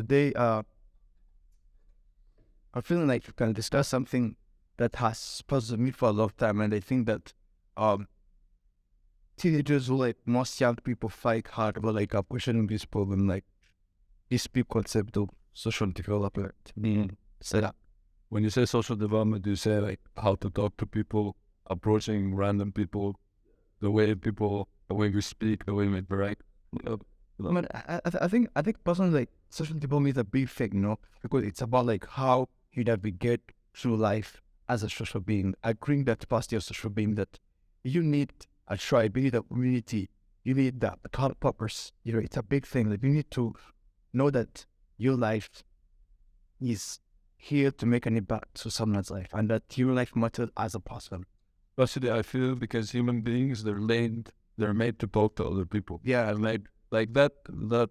today I'm feeling like we can discuss something that has puzzled me for a long time, and I think that um teenagers who like most young people fight hard about like questioning this problem, like this big concept of social development. So that when you say social development, you say like how to talk to people, approaching random people, the way we speak, the way we interact. Uh, I mean, I think personally, like social development is a big thing, because it's about like how you navigate through life as a social being. Agreeing that capacity of social being that you need a tribe, you need a community, you need that common purpose. It's a big thing. Like you need to know that your life is here to make an impact to someone's life, and that your life matters as a person. Especially, I feel because human beings, they're made to talk to other people. Yeah, And like that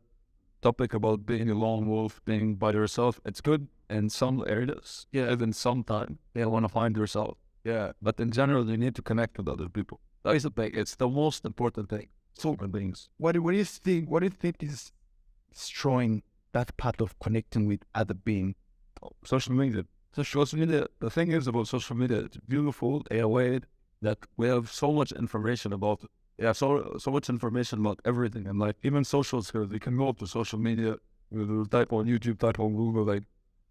topic about being a lone wolf, being by yourself, it's good in some areas. Yeah, even sometime they want to find yourself. Yeah, but in general, you need to connect with other people. That is the thing. It's the most important thing. So Human beings. what do you think? What do you think is destroying that part of connecting with other being? Social media. Social media. The thing is about social media. It's beautiful in a way that we have so much information about it. Yeah, so much information about everything, and like even social skills. You can go to social media, you will type on YouTube, type on Google, like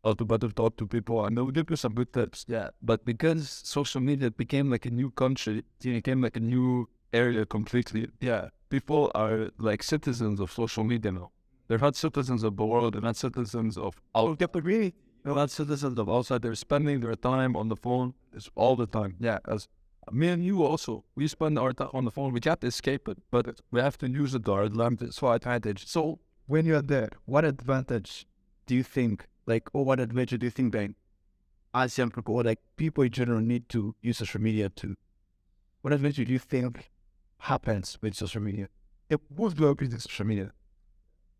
how to better talk to people, and they'll give you some good tips. Yeah, but because social media became like a new country, it became like a new area completely. Yeah, people are like citizens of social media now. They're not citizens of the world. They're not citizens of out. They're not citizens of outside. They're spending their time on the phone. It's all the time. Yeah, as me and you also, we spend our time on the phone. We can't escape it, but we have to use it to our advantage. For advantage. So when you're there, what advantage do you think, like, or what advantage do you think that as young people or like people in general need to use social media to? What advantage do you think happens with social media? Who's working with social media?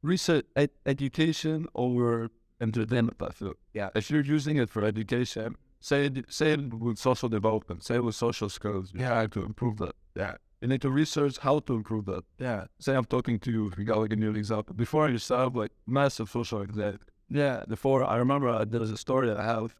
Research, education over entertainment. I feel. Yeah, if you're using it for education, say it with social development, say it with social skills. You have to improve that. Yeah, you need to research how to improve that. Yeah, say I'm talking to you. If you got like a new example, before I used to have like massive social anxiety. Yeah, before I remember there was a story that I have.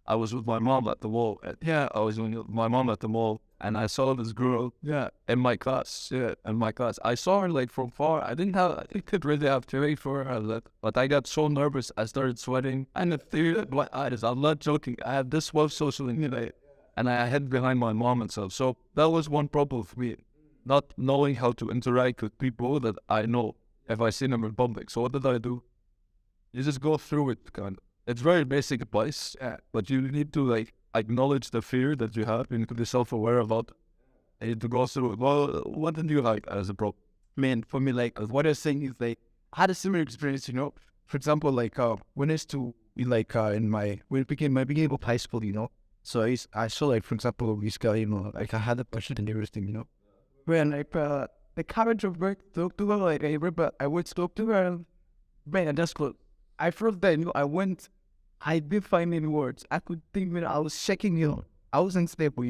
I was with my mom at the mall. I was with my mom at the mall, and I saw this girl. Yeah, in my class. Yeah, in my class. I saw her like from far. I didn't really have to wait for her, but I got so nervous. I started sweating, and the tears in my eyes. I'm not joking. I had this much social anxiety, and I hid behind my mom and stuff. So that was one problem for me, not knowing how to interact with people that I know if I see them in public. So what did I do? You just go through it, kind of. It's very basic advice, but you need to like acknowledge the fear that you have. You need to be self-aware about it. And you need to go through it. Well, what did you like as a problem? Man, for me, like what I'm saying is like I had a similar experience, For example, like when I used to be like in when it became my beginning of high school, So I saw like, for example, this guy, like I had a passion and everything, When like the courage of work talk to her, like I remember I would talk to her, and man, that's cool. I first then I didn't find any words. I could think when I was shaking, I was unstable,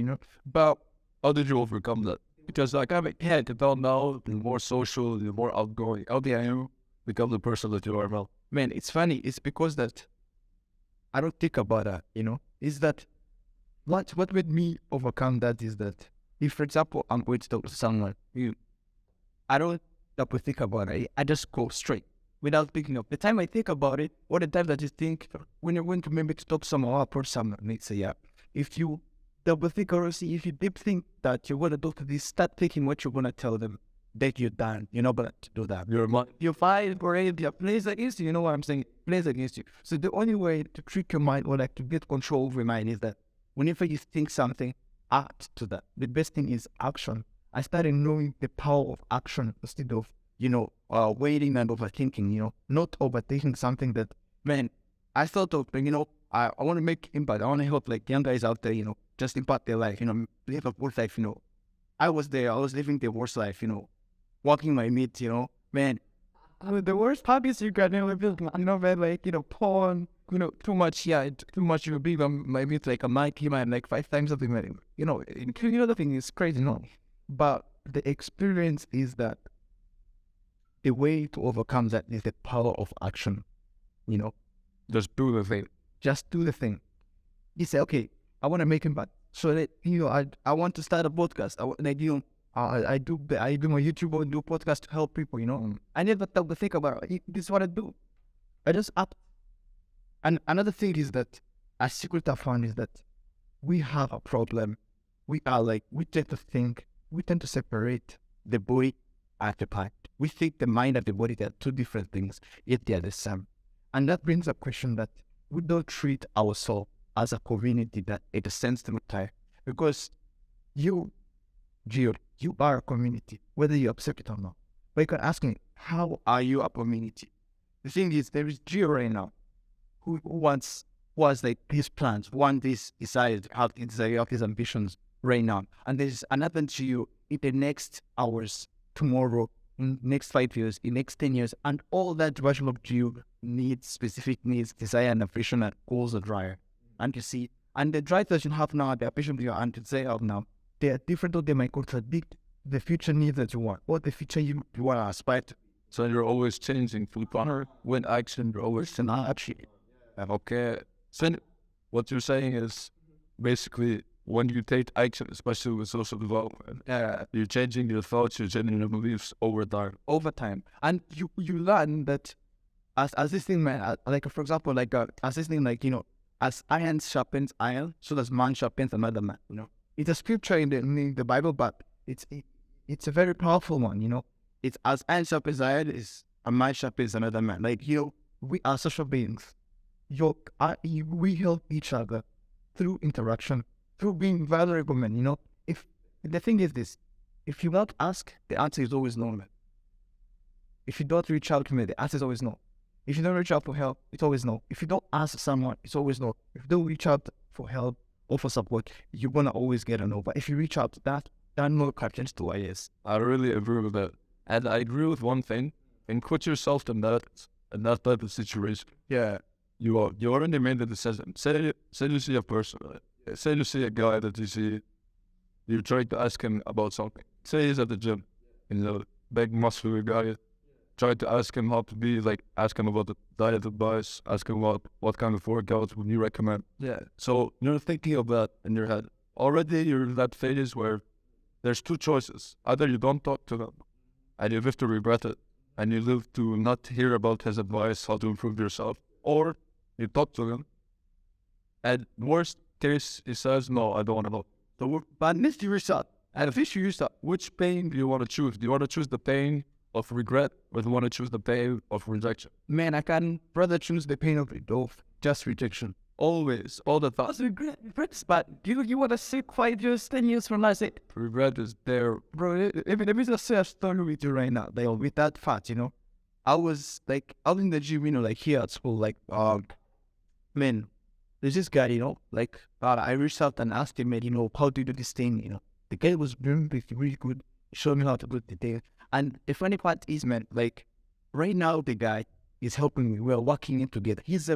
But how did you overcome that? Because like I'm head about now, the more social, the more outgoing. How do you become the person that you are now? Man, it's funny. It's because that I don't think about that, Is that what made me overcome that is that if, for example, I'm going to talk to someone, I don't double think about it. I just go straight without thinking of the time I think about it, or the time that you think when you're going to maybe to talk someone up or someone. Let's say, if you double think or see, if you deep think that you want to talk to this, start thinking what you're going to tell them, that you're done. You're not going to do that. You're fine for it. Your plays against you. You know what I'm saying? Plays against you. So the only way to trick your mind or like to get control over your mind is that whenever you think something, act to that. The best thing is action. I started knowing the power of action instead of waiting and overthinking, not overthinking something that, man, I thought of, I want to make impact. I want to help like young guys out there, just impact their life, live a good life, I was there, I was living the worst life, walking my meat, man. The worst hobbies you got, man, like, porn, too much, too much, being on my meat, like a Nike, man, like 5 times of the money, the thing is crazy, but the experience is that the way to overcome that is the power of action. you know, Just do the thing. just do the thing. You say, okay, I want to make impact. So that, I want to start a podcast. I do my YouTube and do podcast to help people, I never thought to think about it. This is what I do. I just up. And another thing is that a secret I found is that we have a problem. We tend to separate the body and the mind. We think the mind and the body, are two different things, yet they are the same. And that brings up question that we don't treat ourselves as a community that it is sensitive time. Because you, Gio, you are a community, whether you accept it or not. But you can ask me, how are you a community? The thing is, there is Gio right now who once was like these plans, one this desire, have these ambitions right now. And there's another Gio in the next hours, tomorrow, in next 5 years, in next 10 years, and all that version of Gio needs, specific needs, desire and ambition and goals are drive. And you see, and the drive that you have now, the ambition you and desire of now, they are different, or they might contradict the future needs that you want, or the future you want to aspire to. So you're always changing to partner when action, you're always in action. Okay. So what you're saying is basically when you take action, especially with social development, you're changing your thoughts, you're changing your beliefs over time. Over time. And you learn that as this thing, man, like for example, like as this thing, like, as iron sharpens iron, so does man sharpens another man, It's a scripture in the Bible, but it's a very powerful one, It's as iron sharpens iron, is a man sharpens another man. Like, we are social beings. We help each other through interaction, through being vulnerable, man, If the thing is this, if you don't ask, the answer is always no, man. If you don't reach out to me, the answer is always no. If you don't reach out for help, it's always no. If you don't ask someone, it's always no. If you don't reach out for help or for support, you're going to always get a no. But if you reach out to that no captures to a yes. I really agree with that. And I agree with one thing, and put yourself in that type of situation. Yeah. You already made the decision. Say you see a person, right? Say you see a guy that you try to ask him about something. Say he's at the gym, big muscular guy. Try to ask him how to be, ask him about the diet advice, ask him what kind of workouts would you recommend. Yeah. So you're thinking of that in your head. Already you're in that phase where there's two choices. Either you don't talk to them and you live to regret it and you live to not hear about his advice, how to improve yourself, or you talk to him and worst case he says, no, I don't want to talk. So, but if you restart, and if you restart, which pain do you want to choose? Do you want to choose the pain of regret, or do you want to choose the pain of rejection? Man, I can rather choose the pain of just rejection. Always, all the thoughts. Regret, but you want to sit 5 years, 10 years from now, say, regret is there. Bro, let me just say a story with you right now, with that fact, I was out in the gym, here at school, man, there's this guy, I reached out and asked him, man, how do you do this thing, The guy was really good. He showed me how to do the thing. And the funny part is, man, right now the guy is helping me. We're working in together. He's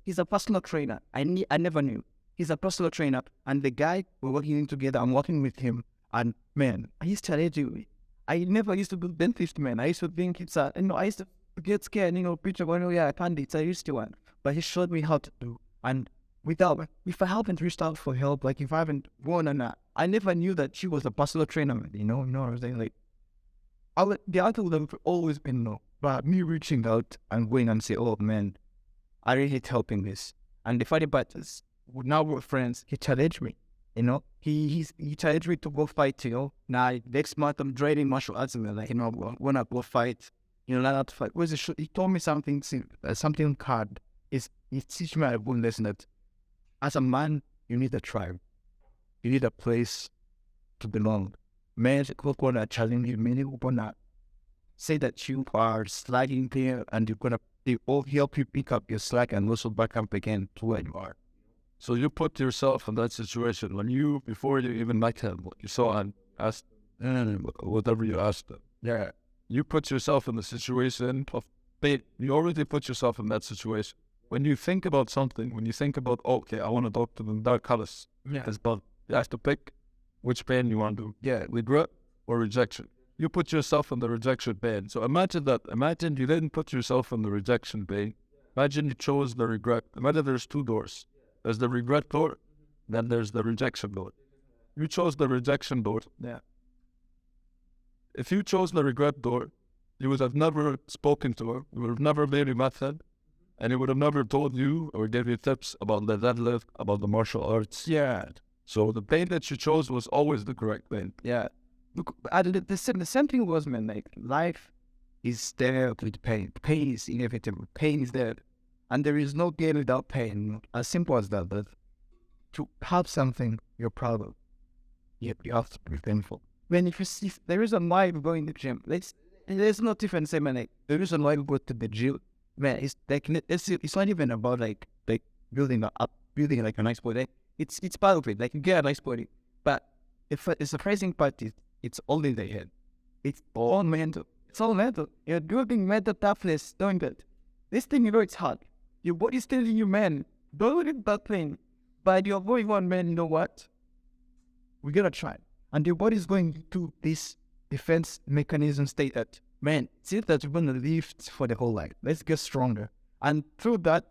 he's a personal trainer. I never knew. He's a personal trainer. And the guy, we're working in together. I'm working with him. And man, he's challenging me. I never used to do dentist, man. I used to think it's I used to get scared, picture going, oh yeah, I can't do it. I used to one. But he showed me how to do. And if I haven't reached out for help, if I haven't gone on that, I never knew that she was a personal trainer, man. You know what I'm saying? The answer would have always been no. But me reaching out and going and say, oh man, I really hate helping this. And the funny part is, now we're friends. He challenged me. He challenged me to go fight. Now next month I'm training martial arts. And I'm gonna go fight. Not to fight. He told me something hard. He teach me a good lesson that as a man, you need a tribe. You need a place to belong. Men who gonna challenge you, men who gonna say that you are slacking there, and they all help you pick up your slack and also back up again to where you are. So you put yourself in that situation before you even met him, you saw and asked whatever you asked them. Yeah. You put yourself in the situation of pain. You already put yourself in that situation. When you think about something, okay, I want to talk to them, dark colors. Yeah. But you have to pick which pain you want to do. Yeah. Regret or rejection. You put yourself in the rejection pain. So imagine you didn't put yourself in the rejection pain. Imagine you chose the regret. Imagine there's two doors. There's the regret door, then there's the rejection door. You chose the rejection door. Yeah. If you chose the regret door, you would have never spoken to her. You would have never made a method, and he would have never told you or gave you tips about the deadlift, about the martial arts. Yeah. So the pain that you chose was always the correct pain. Yeah. Look, the same thing was, man, like, life is there with pain. Pain is inevitable. Pain is there. And there is no gain without pain. As simple as that. That to have something you're proud of, you have to be painful. When if you see, there is a why we go in the gym. There's no difference, man. Like, the reason why we go to the gym, man, it's like, it's not even about like building like a nice body. It's part of it. Like, you get a nice body. But if the surprising part is, it's all in the head. It's all mental. It's all mental. You're building mental toughness doing that. This thing, it's hard. Your body's telling you, man, don't do that thing. But you're going on, man, you know what? We're going to try. And your body's going to this defense mechanism state that, man, see that you're going to live for the whole life. Let's get stronger. And through that,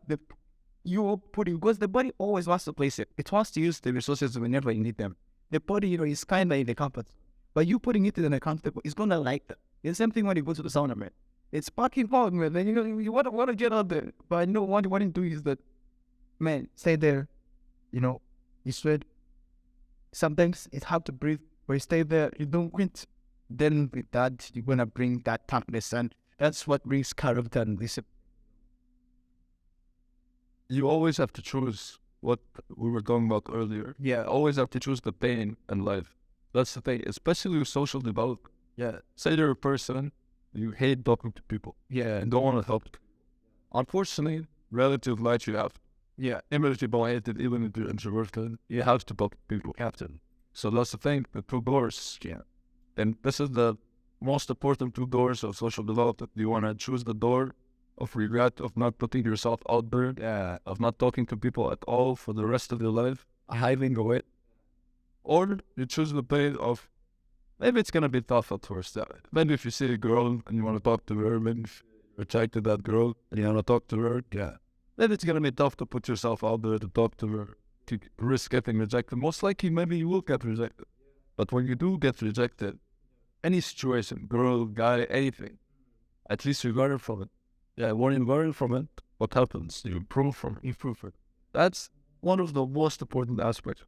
you're putting, because the body always wants to place it. It wants to use the resources whenever you need them. The body, is kind of in the comfort. But you putting it in the comfortable, it's going to like that. It's the same thing when you go to the sauna, man. It's fucking hard, man. Then you want to get out there. But what you want to do is that, man, stay there. You sweat. Sometimes it's hard to breathe, but you stay there, you don't quit. Then with that, you're going to bring that toughness, and that's what brings character and discipline. You always have to choose what we were talking about earlier. Yeah. Always have to choose the pain in life. That's the thing, especially with social development. Yeah. Say you're a person, you hate talking to people. Yeah. And don't want to help. Unfortunately, relative light you have. Yeah. Even if you hate it, even if you're introverted, you have to talk to people. You have to. So that's the thing, the two doors. Yeah. And this is the most important two doors of social development. You want to choose the door of regret, of not putting yourself out there, of not talking to people at all for the rest of your life, hiding away. Or you choose the pain of, maybe it's going to be tough at first. Maybe if you see a girl and you want to talk to her, maybe if you're attracted to that girl and you want to talk to her, then it's going to be tough to put yourself out there to talk to her, to risk getting rejected. Most likely, maybe you will get rejected. But when you do get rejected, any situation, girl, guy, anything, at least you learn from it. Yeah, when you learn from it, what happens? You improve from it. That's one of the most important aspects.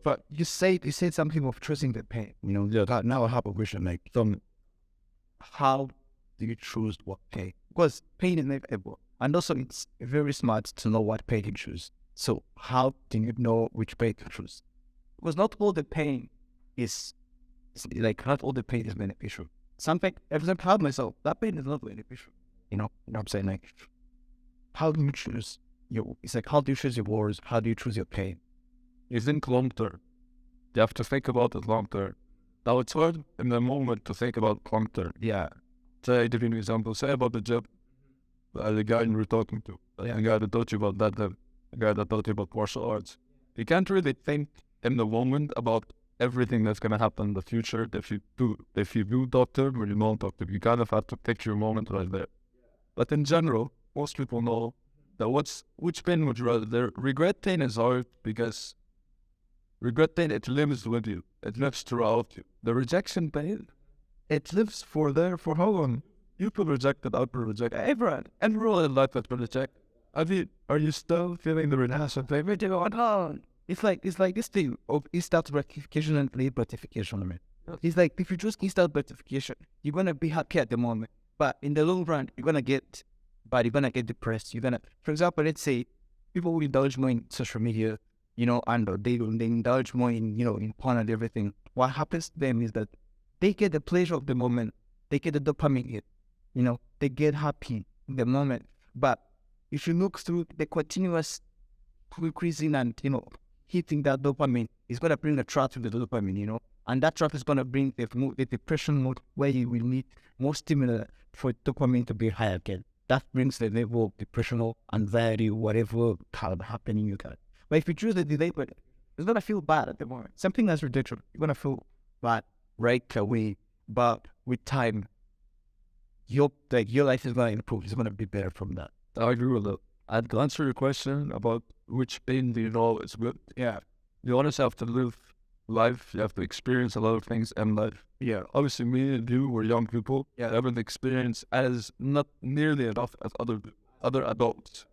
But you said something of choosing the pain. Now I have a question, like, how do you choose what pain? Because pain is inevitable. And also, it's very smart to know what pain you choose. So how do you know which pain to choose? Because not all the pain is beneficial. Something, for example, I have myself, that pain is not beneficial. You know what I'm saying? Like, how do you choose how do you choose your wars? How do you choose your pain? You think long term. You have to think about it long term. Now, it's hard in the moment to think about long term. Yeah. Say, I give you an example. Say about the job, the guy you were talking to, the guy that taught you about that, the guy that taught you about martial arts. You can't really think in the moment about everything that's going to happen in the future. If you do talk to him or you don't talk to him, you kind of have to pick your moment right there. But in general, most people know that which pain would you rather? The regret pain is hard because regret pain, it lives with you. It lives throughout you. The rejection pain, it lives for how long? You've been rejected, I've been rejected. Everyone in life has been rejected. Are you still feeling the rejection pain? It's like this thing of instant gratification and delayed gratification. I mean, it's like if you choose instant gratification, you're gonna be happy at the moment, but in the long run, you're gonna get depressed. For example, let's say people will indulge more in social media, and they indulge more in porn and everything. What happens to them is that they get the pleasure of the moment, they get the dopamine hit, they get happy in the moment. But if you look through the continuous increasing and hitting that dopamine, it's gonna bring a trap to the dopamine, and that trap is gonna bring the depression mode where you will need more stimulant for dopamine to be high again. That brings the level of depression, anxiety, whatever kind of happening you got. But if you choose the delay, but it's gonna feel bad at the moment. Something that's ridiculous, you're gonna feel bad right away. But with time, your life is gonna improve. It's gonna be better from that. I agree with that. And to answer your question about which pain do you know is good, Yeah. you always have to live life. You have to experience a lot of things in life. Yeah. Obviously, me and you were young people. Yeah. Haven't experienced as not nearly enough as other adults.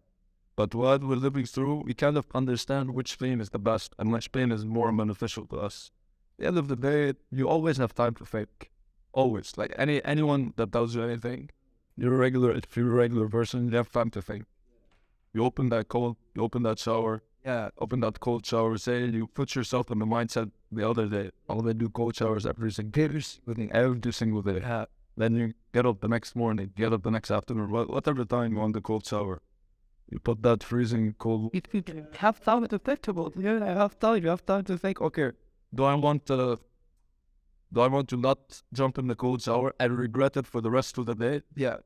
But while we're living through, we kind of understand which pain is the best and which pain is more beneficial to us. At the end of the day, you always have time to think. Always. Like anyone that tells you anything, if you're a regular person, you have time to think. You open that shower, open that cold shower, say you put yourself in the mindset the other day, I'll do cold showers every single day. Yeah. Then you get up the next morning, get up the next afternoon, whatever time you want the cold shower. You put that freezing cold. If you have time to think about it, you have time to think, okay, Do I want to not jump in the cold shower and regret it for the rest of the day? yeah,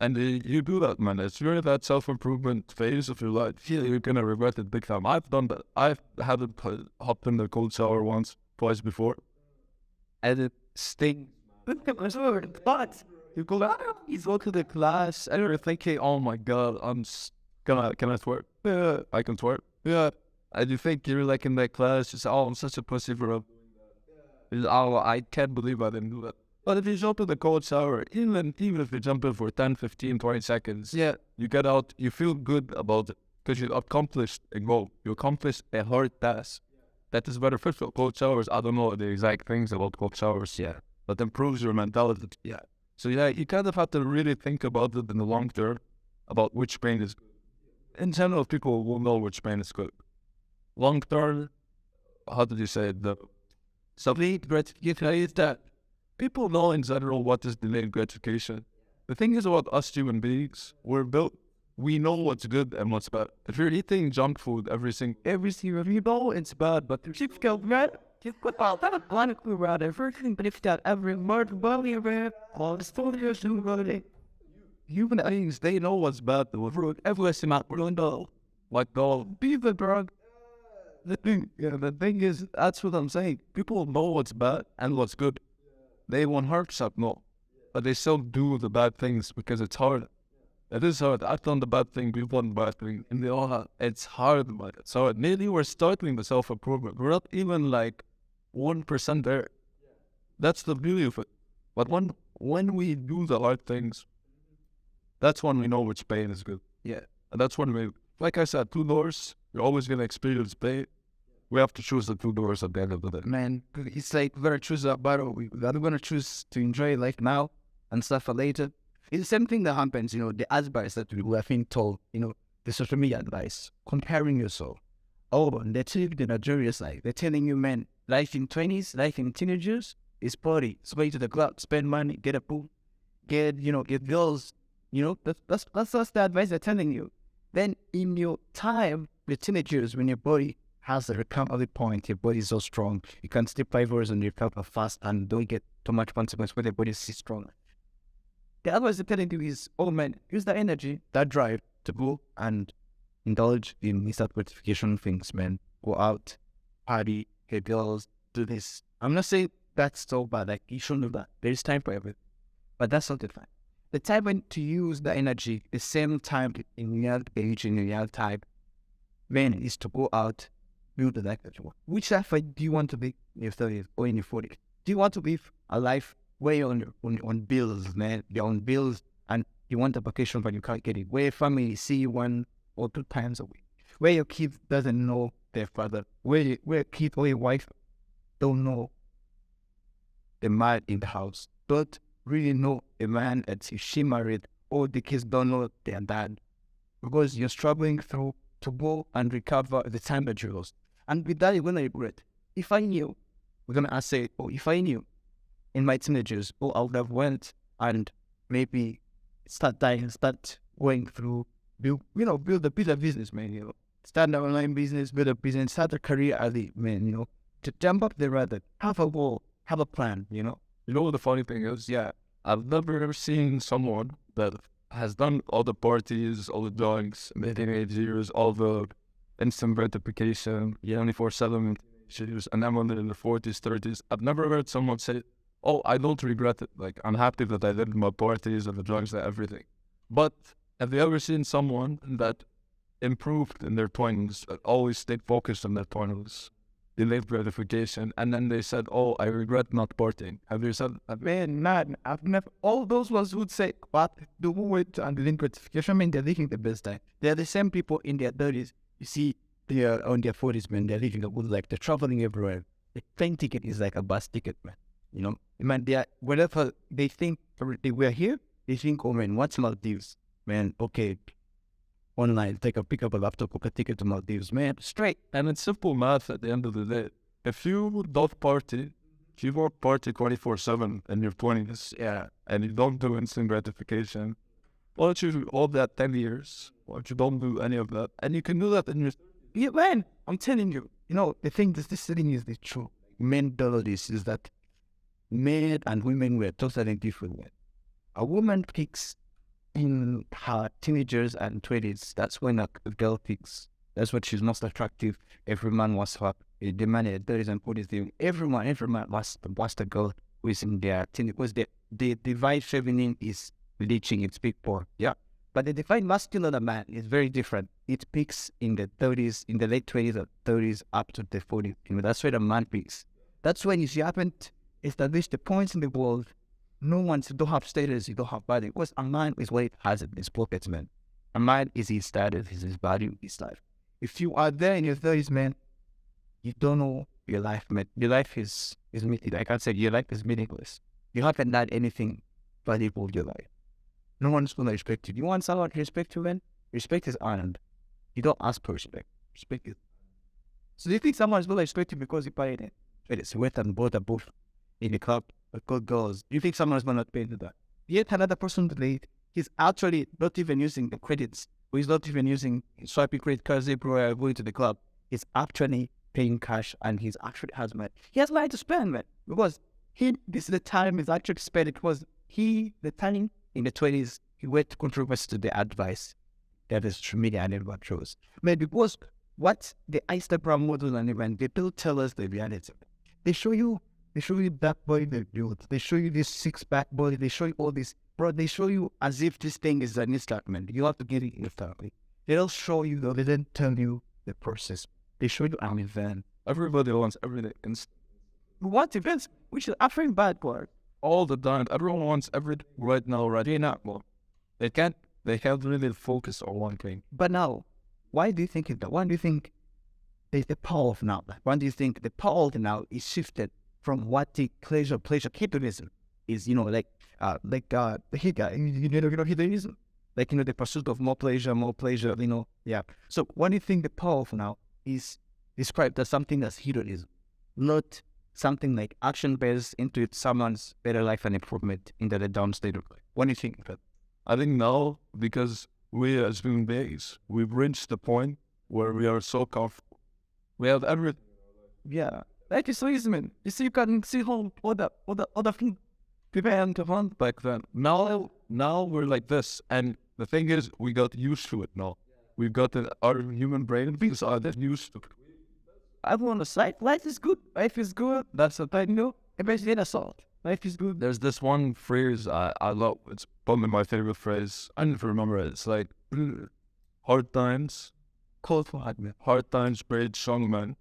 And you do that, man. If you're in that self-improvement phase of your life, you're going to regret it big time. I've done that. I've had to hop in the cold shower once, twice before. and it stings. But you go to the class and you're thinking, oh my God, Can I twerk? yeah, I can twerk. yeah. And you think you're like in that class, just, oh, I'm such a pussy for oh, I can't believe I didn't do that. But if you jump in the cold shower, even if you jump in for 10, 15, 20 seconds, Yeah. you get out, you feel good about it because you accomplished a goal. You accomplished a hard task. That is beneficial. Cold showers, I don't know the exact things about cold showers. Yeah. That improves your mentality. Yeah. So yeah, you kind of have to really think about it in the long term, about which pain is good. In general, people will know which pain is good. Long term, how did you say it? The delayed gratification is that people know in general what is delayed gratification. The thing is about us human beings, we know what's good and what's bad. If you're eating junk food every single You know it's bad, but if you go right, you put all that planet around everything, but if that every word body around, all the stories you running. human beings, they know what's bad. Every single know. Like the Be the drug. the thing is, that's what I'm saying. People know what's bad and what's good. They 100% know, but they still do the bad things because it's hard. It is hard. I've done the bad thing, we've done the bad thing, and they all have. It's hard, but it's hard. Maybe we're starting the self-improvement. We're not even like 1% there. That's the beauty of it. But when we do the hard things, that's when we know which pain is good. Yeah. And that's when like I said, 2 doors, you're always going to experience pain. We have to choose the 2 doors at the end of the day. Man, it's like we're gonna choose a battle. We're gonna choose to enjoy life now and suffer later. It's the same thing that happens, the advice that we have been told, the social media advice, comparing yourself. Oh, and they're telling you the luxurious life. They're telling you, man, life in 20s, life in teenagers is party. It's going to the club, spend money, get a pool, get girls. That's the advice they're telling you. Then in your time, the teenagers, when your body has a recovery point, your body is so strong, you can sleep 5 hours and you recover fast and don't get too much consequence when your body is strong. The advice they're telling you is, oh man, use that energy, that drive to go and indulge in instant gratification things, man. Go out, party, get girls, do this. I'm not saying that's so bad, like you shouldn't do that. There is time for everything. But that's not the time. The time when to use the energy, the same time in your age, in your time, then is to go out, build the life that you want. Which life do you want to be in your 30s or in your 40s? Do you want to live a life where you're on bills, man? You're on bills and you want a vacation but you can't get it. Where your family see you 1 or 2 times a week. Where your kid doesn't know their father. Where your kid or your wife don't know the man in the house. Don't really know a man that she married, or the kids don't know their dad. Because you're struggling through to go and recover the time that you lost. And with that, you're going to regret. If I knew, we're going to say, if I knew in my teenagers, I would have went and maybe start going through, build a business, man, Start an online business, build a business, start a career early, man, to jump up the ladder, have a goal, have a plan, You know what the funny thing is? Yeah, I've never ever seen someone that has done all the parties, all the drugs, in the teenage years, all the instant gratification, 24/7 issues, and then when they're in the 40s, 30s. I've never heard someone say, oh, I don't regret it. Like, I'm happy that I did my parties and the drugs and everything. But have you ever seen someone that improved in their 20s, always stayed focused on their 20s, delayed gratification, and then they said, "Oh, I regret not partying." Have you said that? Man, I've never, all those ones would say, what, do it and delayed gratification. I mean, they're living the best time. They're the same people in their 30s. You see, they are on their 40s, man. They're living a good life. They're traveling everywhere. The plane ticket is like a bus ticket, man. You know, man, they are, whenever they think they were here, they think, oh man, what's Maldives? Man, okay, online, pick up a laptop, book a ticket to Maldives, man, straight. And it's simple math at the end of the day. If you don't party, if you don't party 24/7 in your 20s, and you don't do instant gratification, why don't you do all that 10 years? Why don't you don't do any of that? And you can do that in your... Yeah, man, I'm telling you, you know, the thing that this thing is the true mentality is that men and women were totally different. A woman picks in her teenagers and 20s, that's when a girl picks. That's what she's most attractive. Every man was her. The man in the 30s and 40s, everyone was the girl who is in their teen, because the divine feminine is reaching its peak point. Yeah. But the divine masculine of a man is very different. It peaks in the 30s, in the late 20s or 30s up to the 40s. You know, that's where the man peaks. That's when you haven't established the points in the world. No one, you don't have status, you don't have value. Because a man is what it has in his pockets, man. A man is his status, is his value, his life. If you are there in your 30s, man, you don't know your life, man. Your life is I can't say your life is meaningless. You haven't done anything valuable in your life. No one's going to respect you. You want someone to respect you, man? Respect is earned. You don't ask for respect. Respect is. So do you think someone's going to respect you because you paid it? It's wet and bought a booth in the club, a good girls. Do you think someone's going to pay to that? Yet another person late, he's actually not even using the credits, or he's not even using swiping credit cards everywhere going to the club. He's actually paying cash, and he's actually has money. He has money to spend, man, because this is the time he's actually spent. It was the time in the 20s, he went to contribute to the advice that is social media and everyone shows. Man, because what the Instagram model and event, they don't tell us the reality. They show you that body they built. They show you this six-pack body. They show you all this, bro. They show you as if this thing is an installment. You have to get it instantly. They don't show you, though. They don't tell you the process. They show you an event. Everybody wants everything We want events, which is actually bad part. all the time. Everyone wants everything right now, right now. Well, they can't really focus on one thing. But now, why do you think that? Why do you think there's the power of now? Why do you think the power of now is shifted from what the pleasure hedonism is? You know, the hedonism, like, you know, the pursuit of more pleasure. You know, yeah. So why do you think the power of now is described as something as hedonism, not something like action-based into someone's better life and improvement into the down state of life? What do you think of it? I think now, because we as human beings, we've reached the point where we are so comfortable. We have everything. Yeah, like it's reason, man. You see, you can see how other things prepare to hunt. Back then, now we're like this, and the thing is, we got used to it now. We've got our human brain beings are that used to it. I want to say, life is good. Life is good. That's what I know. Especially in assault. Life is good. There's this one phrase I love. It's probably my favorite phrase. I never remember it. It's like, hard times, Cold for hard, man. hard times breed strong men.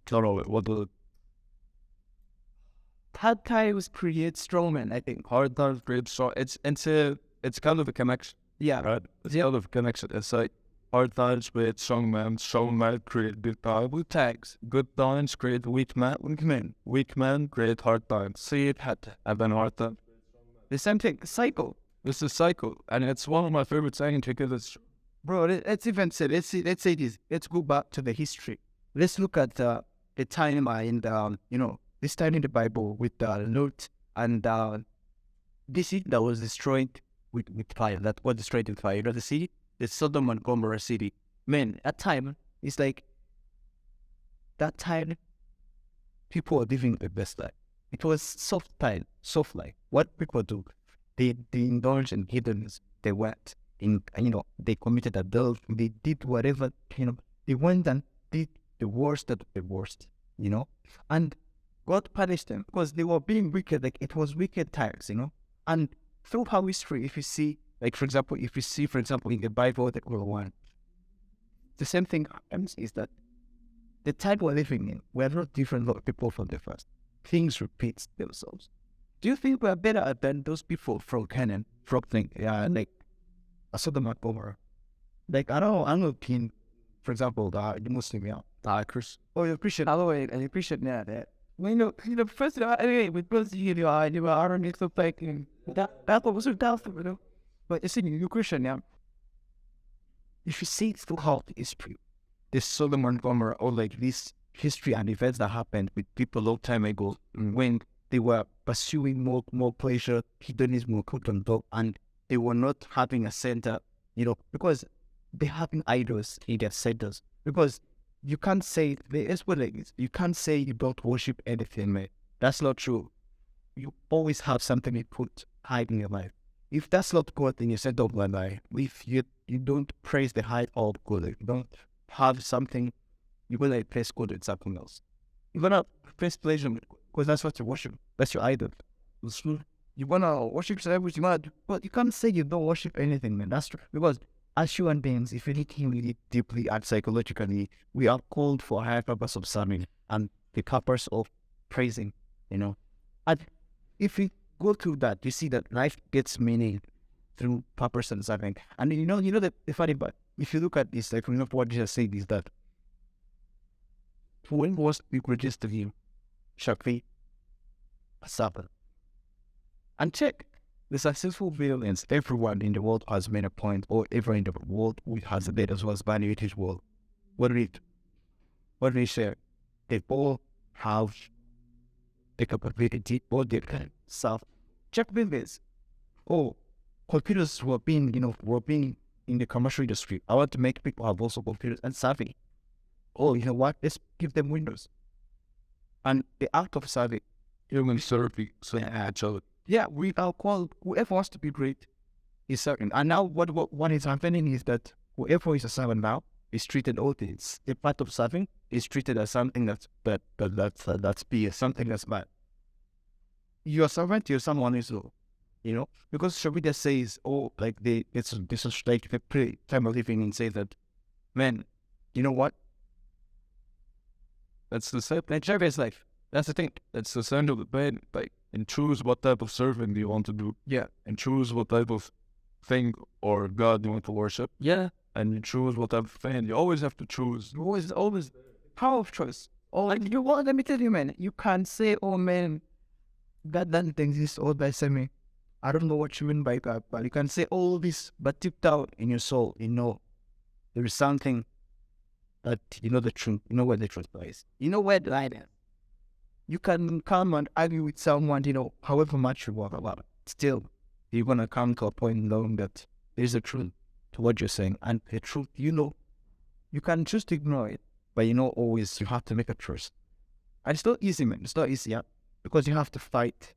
I don't know what the Hard times create strong men, I think. hard times breed strong. It's kind of a connection, Yeah. right? It's kind of a connection. It's like hard times breed strong men create good times. Good tags. Good times create weak men. Weak men create hard times. See it had And then hard times. the same thing. Cycle. It's a cycle, and it's one of my favorite sayings because it's Bro, let's even say, let's say this. Let's go back to the history. Let's look at the time this time in the Bible with Lot and this city that was destroyed with fire. That was destroyed with fire. You know the city, the Sodom and Gomorrah city. Man, that time it's like that time people were living the best life. It was soft life. What people do, they indulge in hedonism. They went in, they committed adultery. They did whatever, they went and did the worst of the worst, and God punished them because they were being wicked. Like, it was wicked times, and throughout history, if you see, in the Bible, the Quran, the same thing happens is that the time we're living in, we're not different people from the first. Things repeat themselves. Do you think we're better than those people from Canaan, from like Sodom and Gomorrah? Like I'm not keen, for example, the Muslim, Chris. Oh, you're Christian. Oh, wait, and you're Christian, yeah, that. Well, first of all, anyway, with both you are on it, so like that was so doubtful, But you see, you're Christian, yeah. If you see throughout history, this Sodom and Gomorrah, or like this history and events that happened with people a long time ago, when they were pursuing more pleasure, hedonism, quote unquote, and they were not having a center, because they having idols in their centers. Because you can't say, it's what like this, you can't say you don't worship anything, man. That's not true. You always have something you put high in your life. If that's not God, then you set up one life. If you don't praise the high of God, you don't have something, you're going to replace God with something else. You're going to replace pleasure because that's what you worship. That's your idol. You're going to worship celebrities, but you can't say you don't worship anything, man. That's true. Because as human beings, if anything really deeply and psychologically, we are called for a higher purpose of serving and the purpose of praising, And if we go through that, you see that life gets meaning through purpose and serving. And the funny part, if you look at this, like, for example, what Jesus said is that when was the greatest to him? Shakti, a servant. And check, the successful villains, everyone in the world has made a point, or everyone in the world who has a bit as well as value his world. What do they share? They all have the capability, or they can serve. Check this. Oh, computers were being in the commercial industry. I want to make people have also computers and serving. Oh, you know what? Let's give them Windows. And the act of serving, Human serving, so agile. yeah, we are called, whoever wants to be great is serving. And now what is happening is that whoever is a servant now is treated, the part of serving is treated as something that's bad, that's peer, something that's bad. You're a servant, you're someone who's low, because Shabida says, like this is like the time of living and say that, man, you know what? That's the same. Like Shabda's life. That's the thing. That's the sound of the bed, like, and choose what type of serving do you want to do. Yeah. And choose what type of thing or God you want to worship. Yeah. And you choose what type of fan. You always have to choose. Always power of choice. Like let me tell you, man, you can't say, oh man, God doesn't exist all by saying, I don't know what you mean by God, but you can say all this, but deep down in your soul, there is something that the truth, where the truth lies. Where the line is. You can come and argue with someone, however much you want about it. Still, you're going to come to a point knowing that there's a truth to what you're saying. And the truth, you can just ignore it, but always you have to make a choice. And it's not easy, man. It's not easy, yeah? Because you have to fight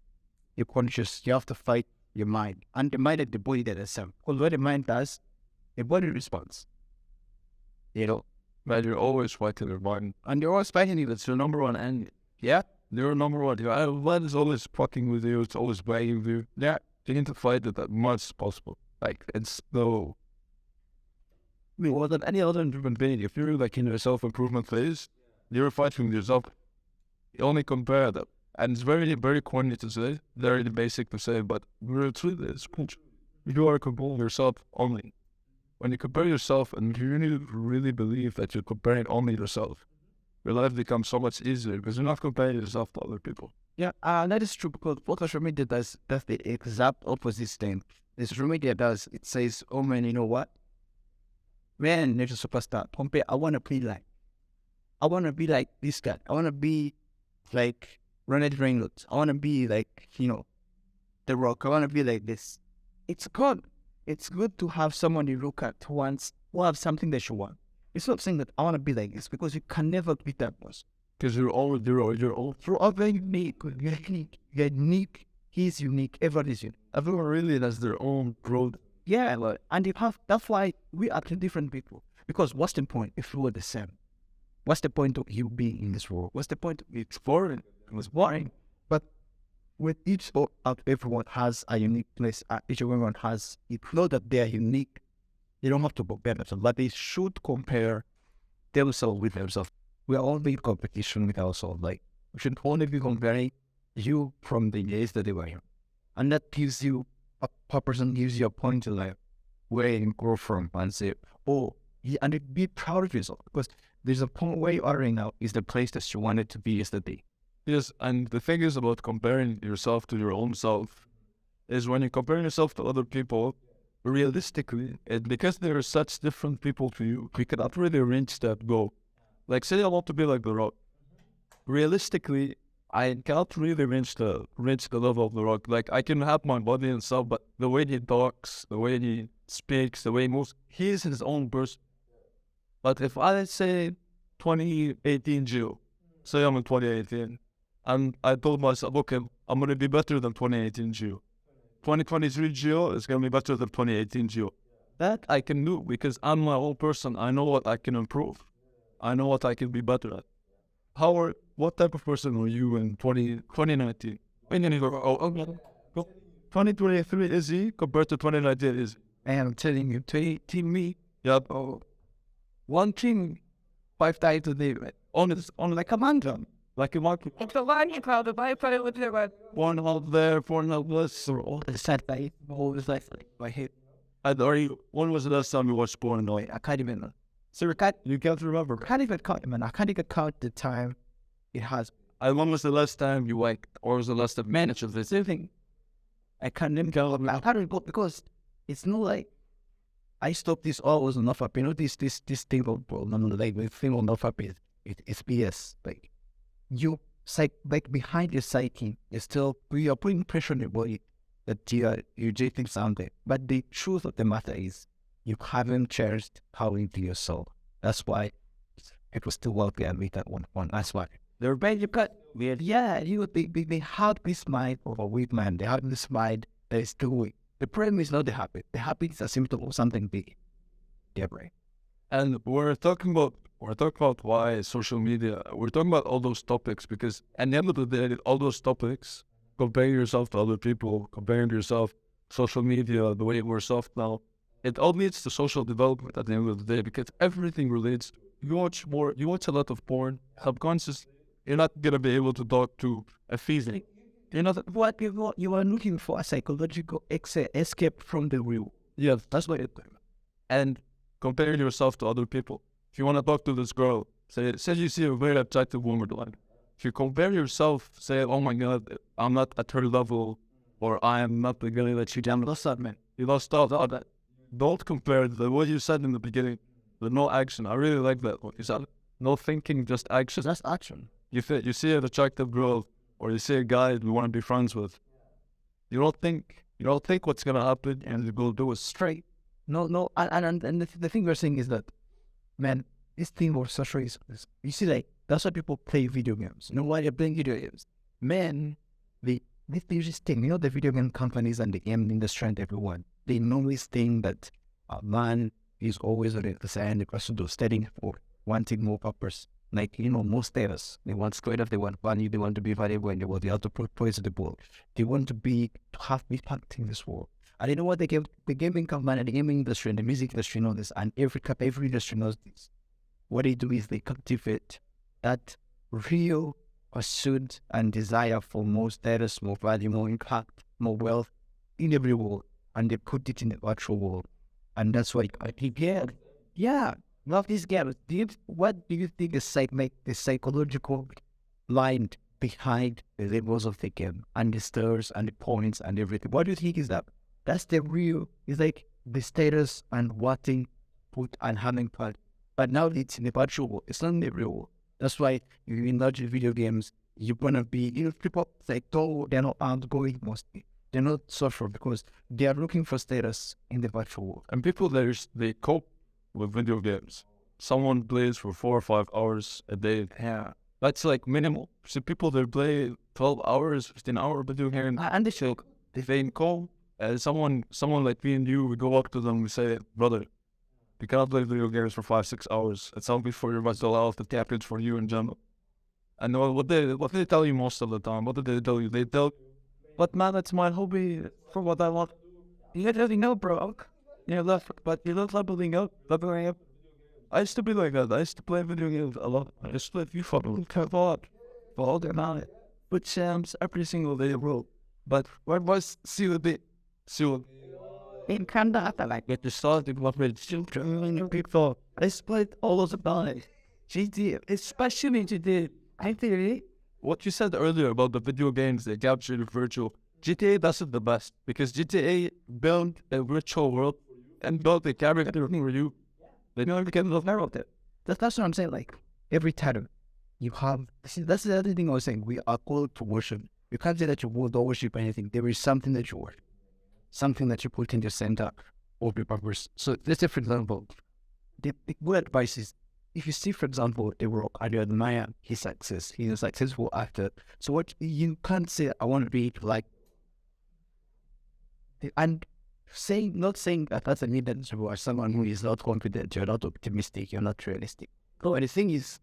your conscience, you have to fight your mind. And the mind and the body, they're the same. Because what the mind does, the body responds. But you're always fighting your mind. And you're always fighting it. It's your number one enemy. Yeah, you're number one. Your mind is always fucking with you. It's always begging you. Yeah, you need to fight it as much as possible. Like, it's no... more than any other human being. If you're like in your self-improvement phase, you're fighting with yourself. You only compare them. And it's very, very corny to say, very basic to say, but truly it's you are comparing yourself only. When you compare yourself and you really believe that you're comparing only yourself, your life becomes so much easier because you're not comparing yourself to other people. Yeah, that is true, because what social media does, that's the exact opposite thing. The social media does, it says, oh man, you know what? Man, there's a superstar. Compare, I want to be like this guy. I want to be like Ronald Reynolds. I want to be like, The Rock. I want to be like this. It's good. It's good to have someone you look at who have something that you want. It's not saying that I want to be like this, because you can never be that person. Because you're all very unique. You're unique. He's unique. Everyone is unique. Everyone really has their own growth. Yeah, and that's why we are two different people. Because what's the point if we were the same? What's the point of you being in this world? What's the point of exploring? It was boring. But with each of everyone has a unique place. Each of everyone has, you know that they are unique They don't have to compare themselves, but they should compare themselves with themselves. We are all in competition with ourselves. Like, we should only be comparing you from the days that they were here. And that gives you, a person gives you a point to like where you grow from and say, oh, yeah, and be proud of yourself, because there's a point where you are right now is the place that you wanted to be yesterday. Yes, and the thing is about comparing yourself to your own self is when you compare yourself to other people, realistically, because there are such different people to you, you cannot really reach that goal. Like, say I want to be like The Rock. Realistically, I cannot really reach the level of The Rock. Like, I can have my body and stuff, but the way he talks, the way he speaks, the way he moves, he's his own person. But if I say 2018 Gio, say I'm in 2018, and I told myself, okay, I'm going to be better than 2018 Gio. 2023 Gio is going to be better than 2018 Gio. That I can do because I'm my own person. I know what I can improve. I know what I can be better at. What type of person were you in 2019? 2023 is he compared to 2019 is he? I am telling you, 2018 me, Yep. one thing, 5 times today, man. On like a mantra. Like a market. It's the line you call the Wi-Fi with the one. One out there, one out this. Or all the satellite, always like my head. When was the last time you watched porn? No, I can't even. So You can't remember. I can't even count, man. I can't even count the time it has. And when was the last time you like, or was the last time managed of this? Same thing. I can't even count. I can't even go because it's not like I stopped this always enough up. You know, this thing of like the thing on enough up is it's BS. Like you like behind your psyche, you are putting pressure on your body that you're dating something. But the truth of the matter is you haven't cherished how into your soul. That's why it was still wealthy and with that one. That's why. They're bad, you got weird. Yeah, they have this mind of a weak man. They have this mind that is too weak. The problem is not the habit. The habit is a symptom of something big. Yeah, right. And we're talking about why social media. We're talking about all those topics because at the end of the day, all those topics, comparing yourself to other people, comparing yourself, social media, the way we're soft now, it all leads to social development at the end of the day because everything relates. You watch a lot of porn, subconsciously, you're not gonna be able to talk to a feeling. You know what you are looking for, a psychological escape from the real. Yeah, That's what it's doing. and comparing yourself to other people. If you want to talk to this girl, say you see a very attractive woman, like, if you compare yourself, say, oh my God, I'm not at her level, or I am not the guy that she down. Lost that, man. You lost all that. Don't compare what you said in the beginning, the no action. I really like that. What you said, no thinking, just action. That's action. You see an attractive girl, or you see a guy you want to be friends with. You don't think what's gonna happen, and you go do it straight. No, and the thing we're saying is that, man, this thing was social is, you see, like, that's why people play video games. You know why they're playing video games? Men, they do this thing, you know, the video game companies and the game industry and everyone, they know this thing that a man is always on the side, the person who's studying for wanting more purpose. Like, you know, most status, they want status, they want value, they want to be valuable, and they want to propose the world. They want to have impact in this world. And you know what? The gaming company, and the gaming industry, and the music industry know this, and every industry knows this. What they do is they cultivate that real pursuit and desire for more status, more value, more impact, more wealth in every world, and they put it in the virtual world. And that's why love these games. What do you think is the psychological line behind the levels of the game and the stars and the points and everything? What do you think is that? That's the real. It's like the status and wanting put and having part. But now it's in the virtual world. It's not in the real world. That's why you indulge in video games. You wanna be. You know, people like they're not outgoing mostly. They're not social because they are looking for status in the virtual world. And people they cope with video games. Someone plays for 4 or 5 hours a day. Yeah. That's like minimal. So people they play 12 hours, 15 hours video game. And they show. They cope. Someone like me and you, we go up to them, we say, brother, you cannot play video games for 5-6 hours. It's not good for your mental health, it's not good for you in general. And what they tell you most of the time? What do they tell you? They tell, but man, it's my hobby for what I want. You don't know, bro. Yeah, but you're not leveling up. I used to be like that. I used to play video games a lot. I used to play FIFA for all the amount. Put champs every single day, bro. But what was COD? COD. In Canada, like get the started what with children people. I played all of the time. GTA, especially GTA. I think what you said earlier about the video games they capture the virtual. GTA does it the best because GTA built a virtual world and built a character for you. They never get the narrative. That's what I'm saying. Like every time you have, see, that's the other thing I was saying. We are called to worship. You can't say that you don't worship anything. There is something that you worship, something that you put in the center of your purpose. So let's say, for example, the good advice is if you see, for example, the work, I admire his success. He's a successful actor. So what you can't say, I want to be like, and not saying that doesn't mean that you are someone who is not confident, you're not optimistic, you're not realistic. No, the thing is,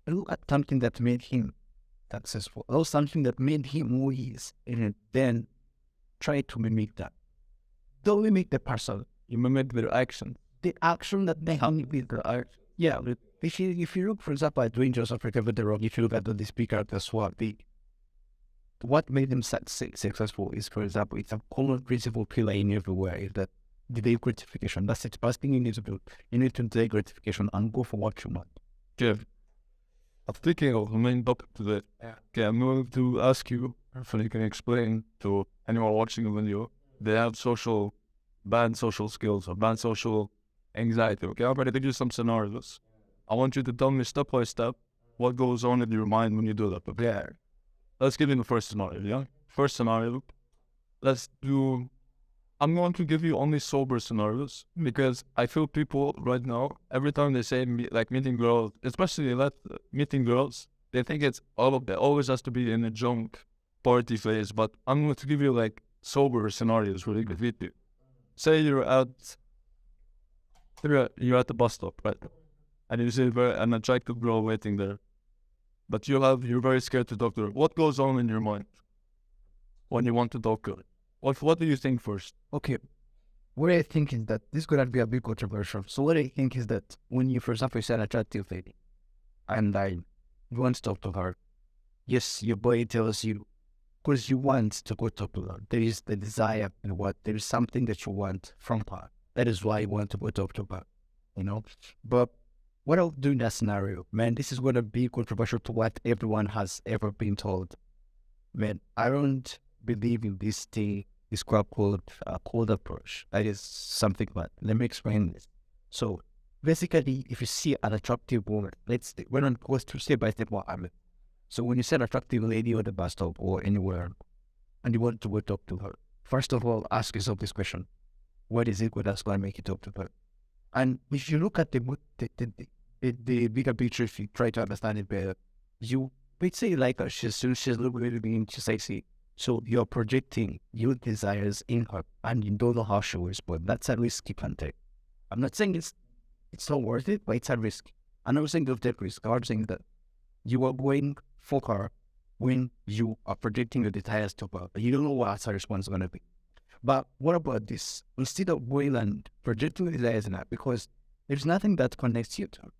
look at something that made him successful, or something that made him who he is, and then try to mimic that. Don't mimic the person, you mimic their action. The action that they have with the art. Yeah, if you look, for example, at Dwayne Johnson, for example, if you look at the speaker, the SWAT, what made him successful is, for example, it's a common principle pillar in everywhere, is that delay gratification. That's it. First thing you need to do, you need to delay gratification and go for what you want. Yeah. I'm thinking of the main topic today. Yeah. Okay, I'm going to ask you if you can explain to anyone watching the video, they have bad social skills or bad social anxiety. Okay, I'm going to give you some scenarios. I want you to tell me step by step what goes on in your mind when you do that. Okay. Yeah. Let's give you the first scenario, yeah? First scenario, I'm going to give you only sober scenarios because I feel people right now, every time they say meeting girls, especially meeting girls, they think it's always has to be in a drunk party phase, but I'm going to give you like sober scenarios really good with you. Say you're at the bus stop, right? And you see an attractive girl waiting there. But you're very scared to talk to her. What goes on in your mind when you want to talk to her? What do you think first? Okay. What I think is that this is going to be a bit controversial. So what I think is that when you, for example, see an attractive lady and you want to talk to her, yes, your body tells you, because you want to go talk to her. There is the desire and there is something that you want from her. That is why you want to go talk to her, But what I'll do in that scenario, man, this is going to be controversial to what everyone has ever been told. Man, I don't believe in this thing, this crap called cold approach. That is something bad. Let me explain this. So, basically, if you see an attractive woman, we're not supposed to step by step what I mean. So when you see an attractive lady on the bus stop or anywhere, and you want to go talk to her, first of all, ask yourself this question: what is it that's going to make you talk to her? And if you look at the bigger picture, if you try to understand it better, you would say like she's looking sexy. So you're projecting your desires in her, and you don't know how she will respond. That's a risk you can take. I'm not saying it's not worth it, but it's a risk. I'm not saying don't take risk. I'm saying that you are going for her when you are projecting your desires to her. You don't know what her response is going to be. But what about this? Instead of going and projecting the desires in her, because there's nothing that connects you to her.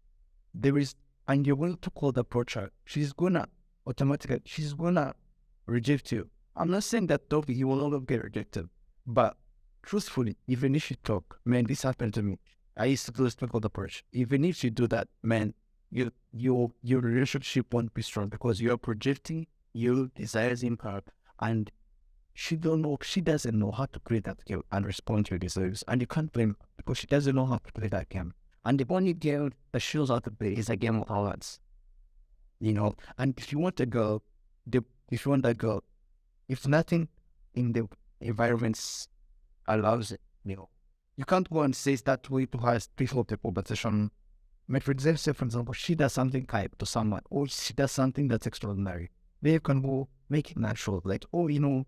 And you're going to cold approach her, she's going to reject you. I'm not saying that you will not get rejected, but truthfully, even if you talk, man, this happened to me. I used to do this cold approach. Even if you do that, man, your relationship won't be strong because you are projecting your desires in her, and she doesn't know how to play that game and respond to your desires, and you can't blame her because she doesn't know how to play that game. And the only game that she knows how to play is a game of balance, And if you want a girl, if nothing in the environment allows it, you can't go and say that way to her before the conversation. But for example, she does something kind to someone, or she does something that's extraordinary. They can go make it natural, like, you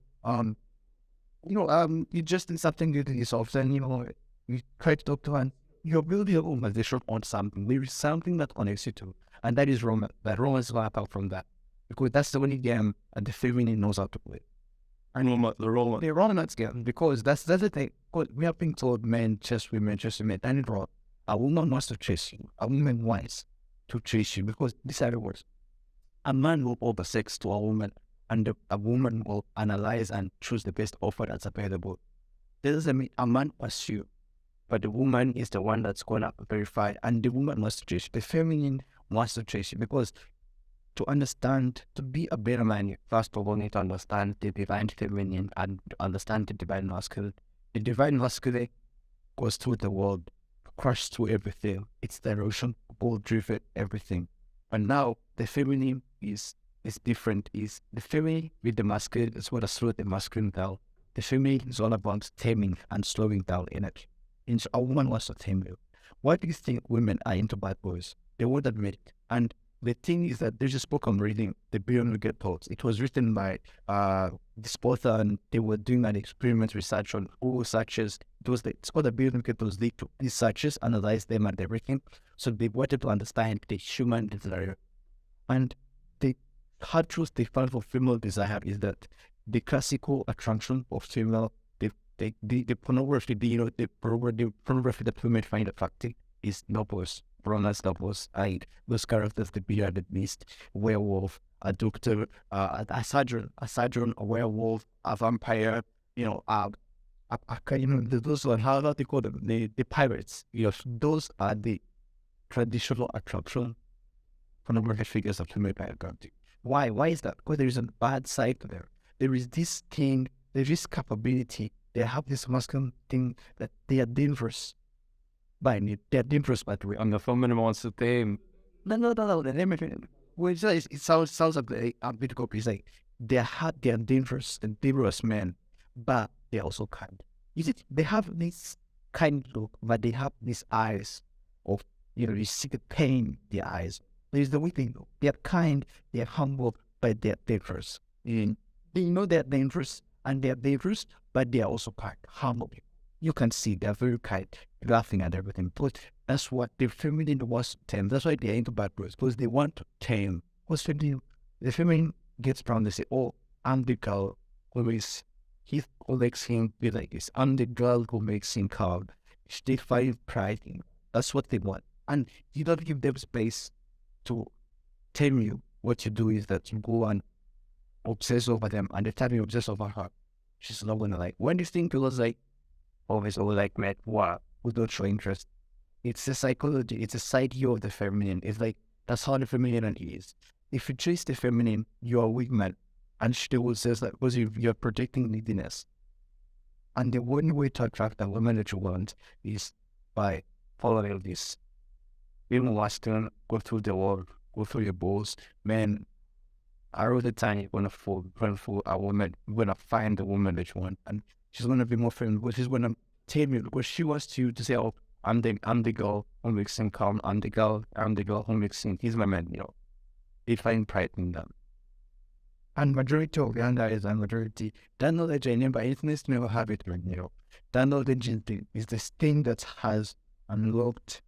just did something good in yourself, and you try to talk to her, and you're building a conversation on something. There is something that connects you to, and that is romance. That romance will come from that, because that's the only game and the feminine knows how to play. They're wrong on that scale because that's the thing. Because we have been told men chase women, and it's wrong. A woman wants to chase you. A woman wants to chase you because these are the words. A man will offer sex to a woman, and a woman will analyze and choose the best offer that's available. This doesn't mean a man wants you, but the woman is the one that's gonna verify, and the woman wants to chase you. The feminine wants to chase you because to understand, to be a better man, you first of all need to understand the divine feminine and understand the divine masculine. The divine masculine goes through the world, crushes through everything. It's the ocean, goal-driven, everything. But now the feminine is different. Is the feminine with the masculine is what has slowed the masculine down. The feminine is all about taming and slowing down energy. And a woman wants to tame you. Why do you think women are into bad boys? They won't admit it. And the thing is that there's a book I'm reading, The Beyond Wicked Thoughts. It was written by this author, and they were doing an experiment research on Google searches. It's called The Beyond Wicked Thoughts. They took these searches, analyzed them, and everything. So they wanted to understand the human desire. And the hard truth they found for female desire is that the classical attraction of female, the pornography, the pornography that women find attractive is novels. Romance novels, and those characters, the Beauty and the Beast, werewolf, a doctor, a surgeon, a werewolf, a vampire, those are how do they call them? The pirates. Those are the traditional attraction pornographic figures of female pornography. Why? Why is that? Because there is a bad side to them. There is this thing, there is this capability. They have this masculine thing that they are dangerous. They're dangerous, by the way. And the feminine wants to tame. No. Well, it sounds like a bit copy. It's like they're dangerous, and dangerous men, but they're also kind. You see, they have this kind look, but they have these eyes of, you see the pain in their eyes. There's the way they're kind, they're humble, but they're dangerous. And they know they're dangerous, but they're also kind, humble people. You can see they're very kind, laughing at everything. But that's what the feminine wants to tame. That's why they're into bad boys, because they want to tame. What's the feminine gets around, they say, oh, I'm the girl who makes him be like this. I'm the girl who makes him calm. They find pride in. That's what they want. And you don't give them space to tame you. What you do is that you go and obsess over them, and the time you obsess over her, she's not gonna like. When this thing feels like, always like, man, wow, who don't show interest. It's the psychology, it's a psyche of the feminine. It's like, that's how the feminine is. If you chase the feminine, you're a weak man. And she will say that because you're protecting neediness. And the only way to attract a woman that you want is by following this. Being Western, go through the world, go through your balls. Man, all the time you're gonna fall a woman, you're gonna find the woman that you want. And she's gonna be more feminine, because she's gonna tame you, because she wants you to say, oh, I'm the girl who makes him calm, I'm the girl who makes him, he's my man, They find pride in them. And majority of young guys and majority, that knowledge I never, it's never have it, That knowledge is this thing that has unlocked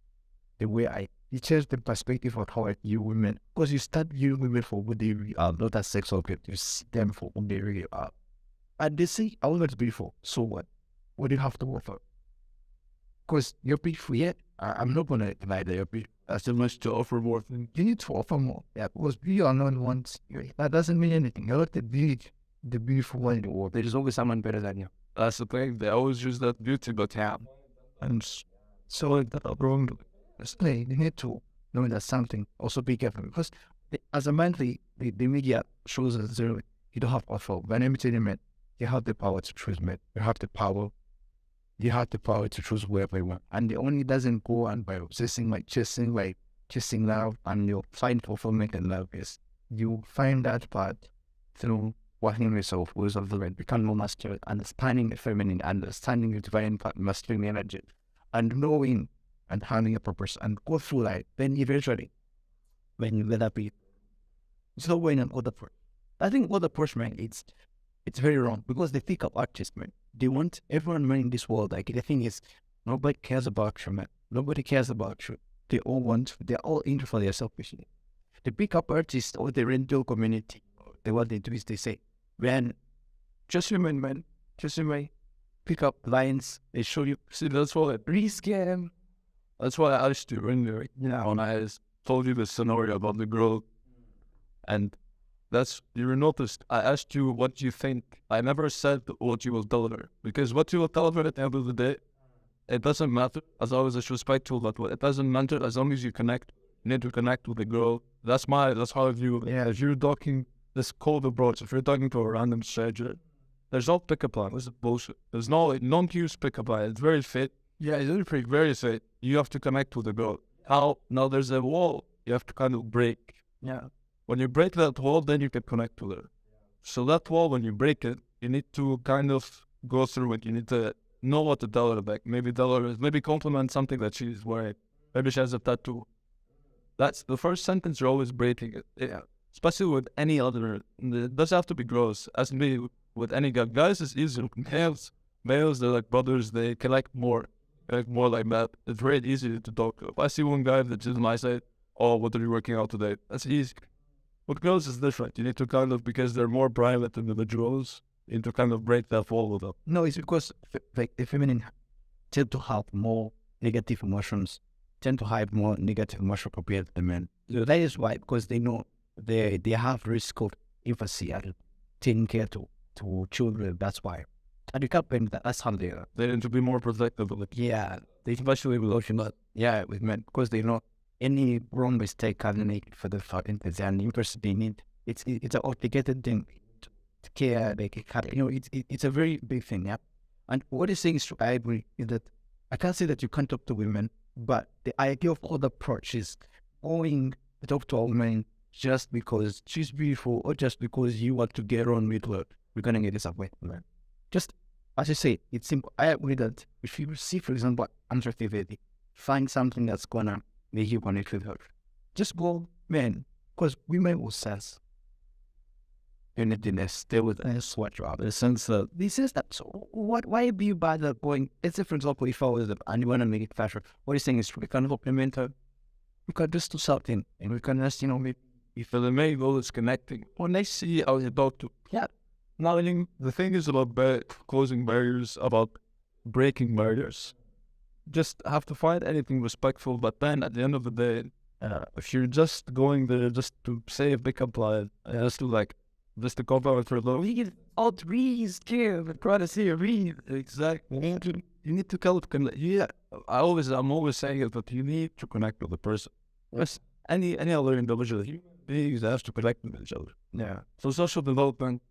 the way it changes the perspective of how I view women. Because you start viewing women for what they really are, not as sex objects. You see them for what they really are. And they say, I was beautiful. So what? What do you have to offer? Because you're beautiful, yeah. I'm not going to deny that you're beautiful. That's too much to offer more things. You need to offer more. Yeah, because we are not ones. That doesn't mean anything. You're not the beautiful one in the world. There's always someone better than you. That's the thing. They always use that beauty, but yeah. And so that wrong. You need to know that something. Also be careful, because as a man, the media shows us zero. You don't have offer. When I'm telling men, you have the power to choose men. You have the power to choose whoever you want. And the only doesn't go on by obsessing, chasing love, and you find fulfillment in love is you find that part through working yourself, ways of the right, become more masculine, understanding the feminine, understanding the divine masculine energy, and knowing and having a purpose, and go through life. Then eventually, when you let that be, it's not going on other push. I think other push, man, it's very wrong, because they pick up artists, man. They want everyone in this world. Like, the thing is, nobody cares about you, man. Nobody cares about you. They're all into for their selfishness. They pick up artists or the rental community. What they do is they say, man, Just remain, man. Just remain. Pick up lines. They show you. See, that's why Rescam. that's why I asked you earlier Yeah. when I told you the scenario about the girl, and that's you noticed. I asked you what you think. I never said what you will tell her, because what you will tell her at the end of the day, it doesn't matter as long as it's respectful. But it doesn't matter as long as you connect. You need to connect with the girl. That's how I view it. Yeah. If you're talking this cold approach, if you're talking to a random stranger, there's no pickup line. This is bullshit. There's no non-use pickup line. It's very fake. Yeah. It's very pretty. Very fake. You have to connect with the girl. How? Now there's a wall you have to kind of break. Yeah. When you break that wall, then you can connect to her. So that wall, when you break it, you need to kind of go through it. You need to know what to tell her. Like maybe tell her, maybe compliment something that she's wearing. Maybe she has a tattoo. That's the first sentence. You're always breaking it. Yeah. Especially with any other. It doesn't have to be gross. As me with any guy. Guys, it's easier. Males, they're like brothers. They connect more. Like more like that. It's very easy to talk to. If I see one guy that just might say, "Oh, what are you working out today?" That's easy. With girls is different. You need to kind of, because they're more private individuals, you need to kind of break that wall with them. No, it's because like the feminine tend to have more negative emotions, tend to have more negative emotion compared to the men. So that is why, because they know they have risk of infancy and taking care to children. That's why. And you can't blame that. That's how they are. They need to be more protective of it. Yeah, they especially with ocean, but yeah, with men, because they know any wrong mistake can make it for the fucking and interest they need. It's an obligated thing to care. Like it's a very big thing. Yeah, and what he's saying is true. I agree. Is that I can't say that you can't talk to women, but the idea of other approach is going to talk to a woman just because she's beautiful or just because you want to get on with her. We're gonna get disappointment. Just as you say, it's simple. I agree that if you see, for example, attractivity, find something that's gonna make you connect with her. Just go, man, because women will sense unitedness. They would sweat you out. The sense that this is that. So what? Why be you bother going? Let's say, for example, if I was and you want to make it faster, what you're saying is we can implement her. We can just do something, and we can just maybe. If the main goal is connecting, when they see how you talk to, Yeah. now the thing is about closing barriers, about breaking barriers. Just have to find anything respectful, but then at the end of the day, if you're just going there just to say a pickup line, just to compliment for love, We get all trees, too. Try to see a read. exactly. You need to kind of connect. Yeah, I'm always saying it, but you need to connect with the person. Yes, any other individual, beings have to connect with each other. Yeah. So social development,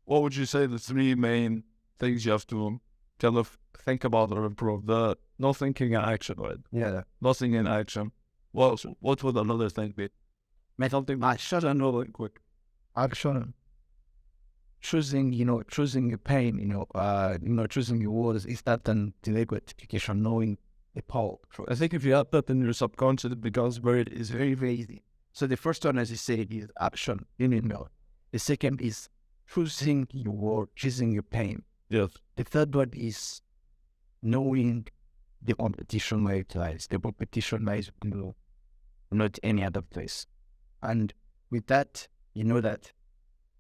what would you say the three main things you have to kind of think about or improve? The no thinking and action, right? Yeah. Nothing in action. What would another thing be? Something I should know really quick. Action. Choosing your pain, choosing your words is that an deliberate education, knowing the power. I think if you have that in your subconscious, it becomes very It's very, very easy. So the first one, as you say, is action. The second is choosing your word, choosing your pain. yes. The third one is knowing the competition where it lies. The competition lies with you, not any other place. And with that, you know that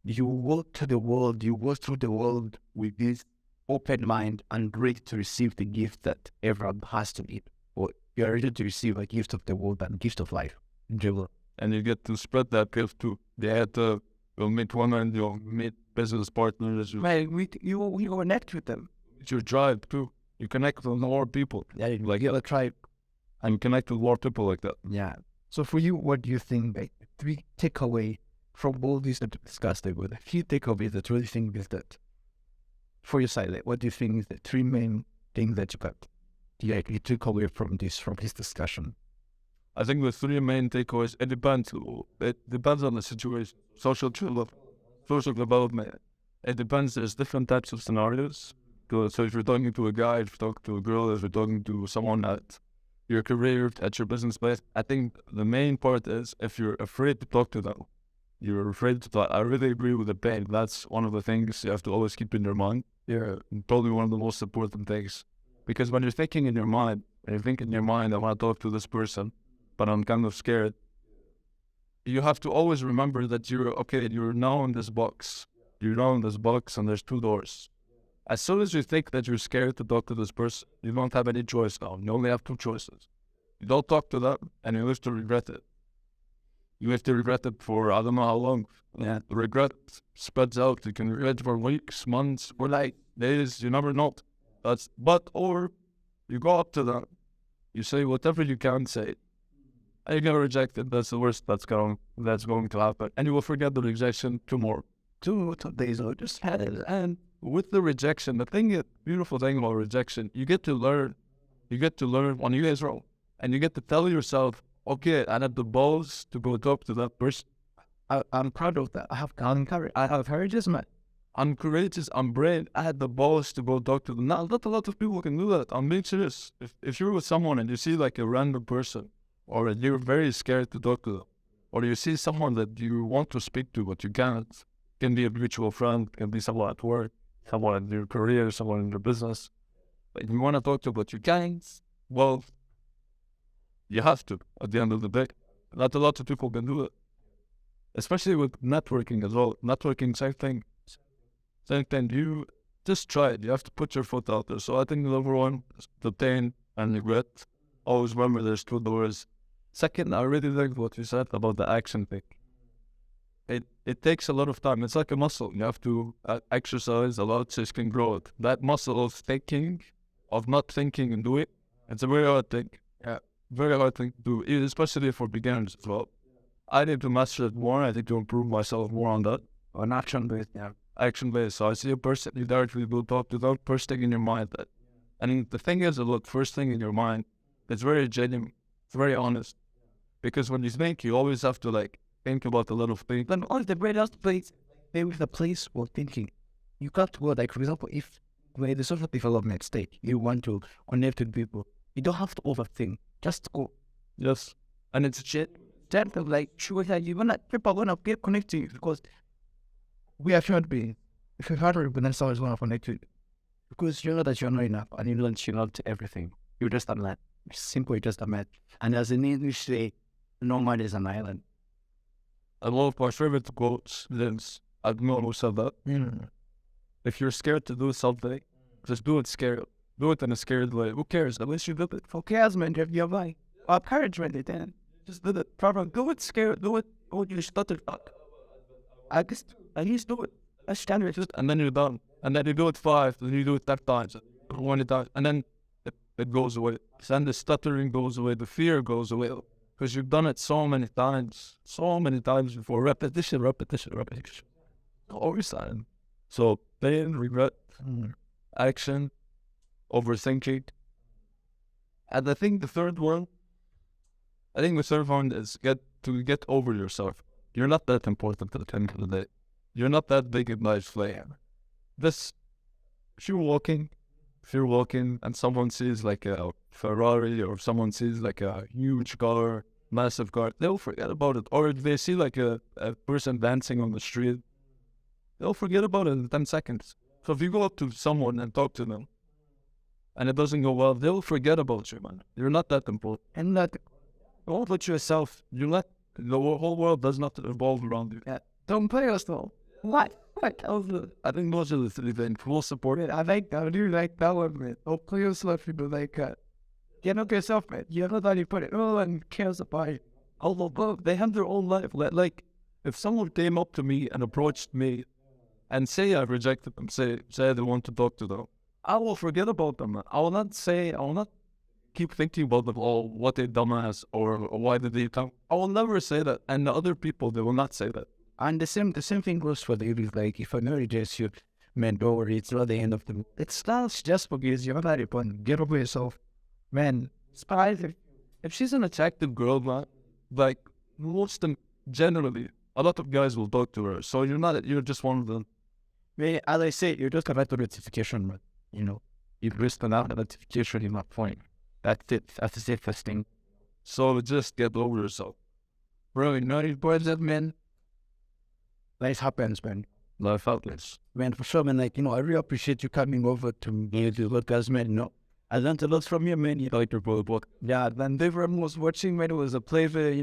you walk to the world, you walk through the world with this open mind and ready to receive the gift that everyone has to give. Or you're ready to receive a gift of the world and gift of life. And you get to spread that gift to the other. You'll meet women, you'll meet business partners. You connect with them. It's your drive too. You connect with more people. Yeah, like a tribe. And connect with more people like that. Yeah. So for you, what do you think, like, three takeaway from all these that we discussed, like, with a few takeaways that really think is that for your side, like, what do you think is the three main things that you took away from this discussion? I think the three main takeaways, it depends. It depends on the situation. Social development. It depends. There's different types of scenarios. So if you're talking to a guy, if you're talking to a girl, if you're talking to someone at your career, at your business place, I think the main part is if you're afraid to talk to them, you're afraid to talk. I really agree with the pain. That's one of the things you have to always keep in your mind. Yeah, probably one of the most important things. Because when you're thinking in your mind, I want to talk to this person, but I'm kind of scared. You have to always remember that you're now in this box. You know there's box and there's two doors. As soon as you think that you're scared to talk to this person, you don't have any choice now. You only have two choices. You don't talk to them, and you live to regret it. You have to regret it for I don't know how long. Yeah. The regret spreads out. You can regret for weeks, months, or like days. You never know. Or you go up to them, you say whatever you can say, and you get rejected. That's the worst that's going to happen, and you will forget the rejection tomorrow. 2 days or just had it. And with the rejection, beautiful thing about rejection, you get to learn. You get to learn when you guys wrong, and you get to tell yourself, okay, I have the balls to go talk to that person. I'm proud of that. I have courage. I have courage, man. I'm courageous. I'm brave. I had the balls to go talk to them. Not a lot of people can do that. I'm being serious. If you're with someone and you see like a random person, or you're very scared to talk to them, or you see someone that you want to speak to but you can't, can be a mutual friend, can be someone at work, someone in your career, someone in your business, but you want to talk to but you can't, well, you have to at the end of the day. Not a lot of people can do it. Especially with networking as well. Networking, same thing. You just try it. You have to put your foot out there. So I think number one is the pain and regret. Always remember there's two doors. Second, I really like what you said about the action thing. It takes a lot of time. It's like a muscle. You have to exercise a lot so you can grow it. That muscle of thinking, of not thinking and doing, it's a very hard thing. Yeah, very hard thing to do, especially for beginners as well. I need to master it more. I need to improve myself more on that. On action-based, yeah. Action-based. So I see a person, you directly go talk to them, first thing in your mind. And the thing is, look, first thing in your mind, it's very genuine, it's very honest. Because when you think, you always have to like think about the little things. Then all the greatest place, maybe the place for thinking. You got to go, like, for example, if when the social development stage, you want to connect with people, you don't have to overthink. Just go. Yes. And it's Gentle, like, sure that you wanna people wanna get connected to you because we are human beings. If you're hard, then someone's gonna connect to you. Because you know that you're not enough and you don't chill out to everything. You're just a man. Simply just a man. And as in English say, no man is an island. I love my favorite quotes is, I don't know who said that. If you're scared to do something, just do it scared. Do it in a scared way. Who cares? At least you did it. Who cares, man? If you're right. Encouragement, then. Just do it. Proper. Do it scared. Do it. Oh, you stutter. I just do it. That's standard. And then you're done. And then you do it 5, then you do it 10 times. 20 times. And then it goes away. Then the stuttering goes away. The fear goes away. Because you've done it so many times. So many times before. Repetition. Always time. So pain, regret, action, overthinking. And I think the third one is get over yourself. You're not that important at the end of the day. You're not that big in life. If you're walking and someone sees like a Ferrari or someone sees like a huge car, massive car, they'll forget about it. Or if they see like a person dancing on the street, they'll forget about it in 10 seconds. So if you go up to someone and talk to them, and it doesn't go well, they'll forget about you, man. You're not that important. And that, Don't put yourself, the whole world does not revolve around you. yeah. Don't play yourself. What? I think those are the 3 things. Full support. I do like that one, man. Don't play yourself, people like that. Get up yourself, man. You know how you put it. No one cares about it. Although they have their own life. Like, if someone came up to me and approached me and say I rejected them, say I didn't want to talk to them, I will forget about them. I will not keep thinking about them, what a dumbass, or why did they come. I will never say that. And the other people, they will not say that. And the same thing goes for the like if I know rejects you, man, don't worry, it's not the end of the world. It's not just because you're not important. Get over yourself. Man, if she's an attractive girl, man, like generally, a lot of guys will talk to her. So you're just one of them. Man, as I say, you're just a better notification, man. You know, you pressed on that notification in that point. That's it. That's the safest thing. So just get over yourself. Bro, you know, boys that man. Life happens, man. Life happens. Man, for sure, man, like, you know, I really appreciate you coming over to me to podcast, man, you know. I learned a lot from you, man. You like your book. Yeah, then everyone was watching when it was a pleasure,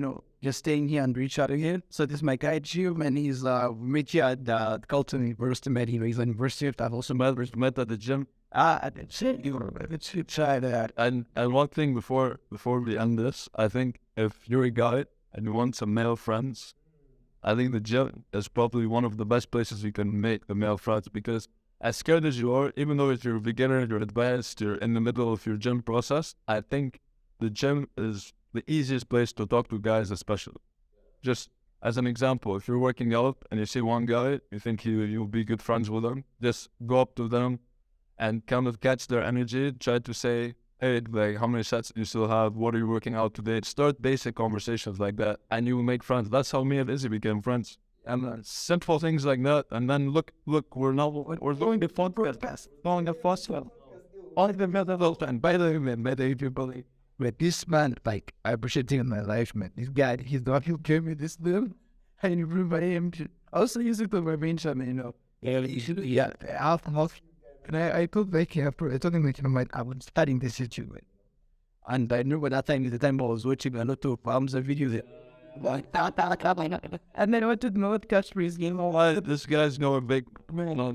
just staying here and reach out again. So this is my guy Jim, and he's met here at Carleton University, man. He's a university. I've also met at the gym. It's try that. And one thing before we end this, I think if you're a guy and you want some male friends, I think the gym is probably one of the best places you can make the male friends, because as scared as you are, even though if you're a beginner, you're advanced, you're in the middle of your gym process, I think the gym is the easiest place to talk to guys, especially. Just as an example, if you're working out and you see one guy, you think you'll be good friends with him, just go up to them and kind of catch their energy, try to say, hey, like, how many sets do you still have? What are you working out today? Start basic conversations like that, and you will make friends. That's how me and Izzy became friends. And simple things like that. And then look, we're doing the podcast, doing the first one. All the middle, and by the way, man, by the way, if you believe, but this man, like, I appreciate him in my life, man. This guy, he's not, he gave me this deal, and you prove by him. Also, use it to my bench, yeah, half. And I told like, I told him, like, I was studying this situation. And I knew at that time, the time I was watching a lot of farms and videos. And then I wanted to know what catch phrase, This guy's going big.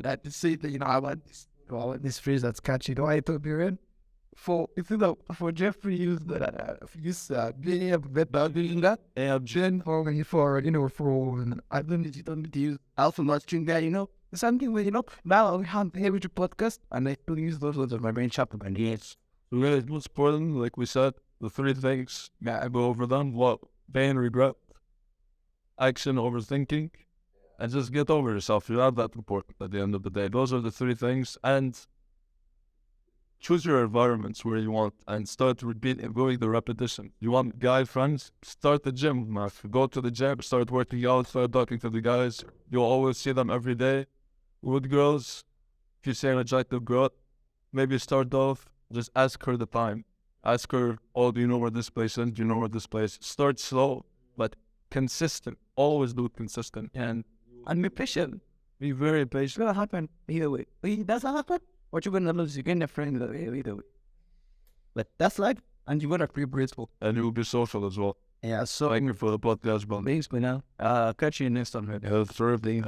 That to say that, I want this phrase that's catchy. I told you, man, for Jeffrey used being a bit doing that, and Jen for I don't need to use alpha notching guy, something where, now I have here with your podcast, and I still use those words of my brain chapter, and yes. Really, it was important, like we said, the three things, I go over them. What? Pain, regret, action, overthinking, and just get over yourself. You're not that important at the end of the day. Those are the three things. And choose your environments where you want, and start repeating, going the repetition. You want guy friends? Start the gym, man. Go to the gym, start working out, start talking to the guys. You'll always see them every day. With girls, if you see an attractive girl, maybe start off, just ask her the time. Ask her, oh, do you know where this place is? Do you know where this place is? Start slow, but consistent. Always do it consistent. And be patient. be very It's patient. gonna happen either way. If it doesn't happen, what you're gonna lose, you're gonna friend either way. But that's life, and you're gonna be grateful. And you will be social as well. Yeah, so Thank you for the podcast, bro. thanks, man. Catch you next time. Yeah, that's the thing.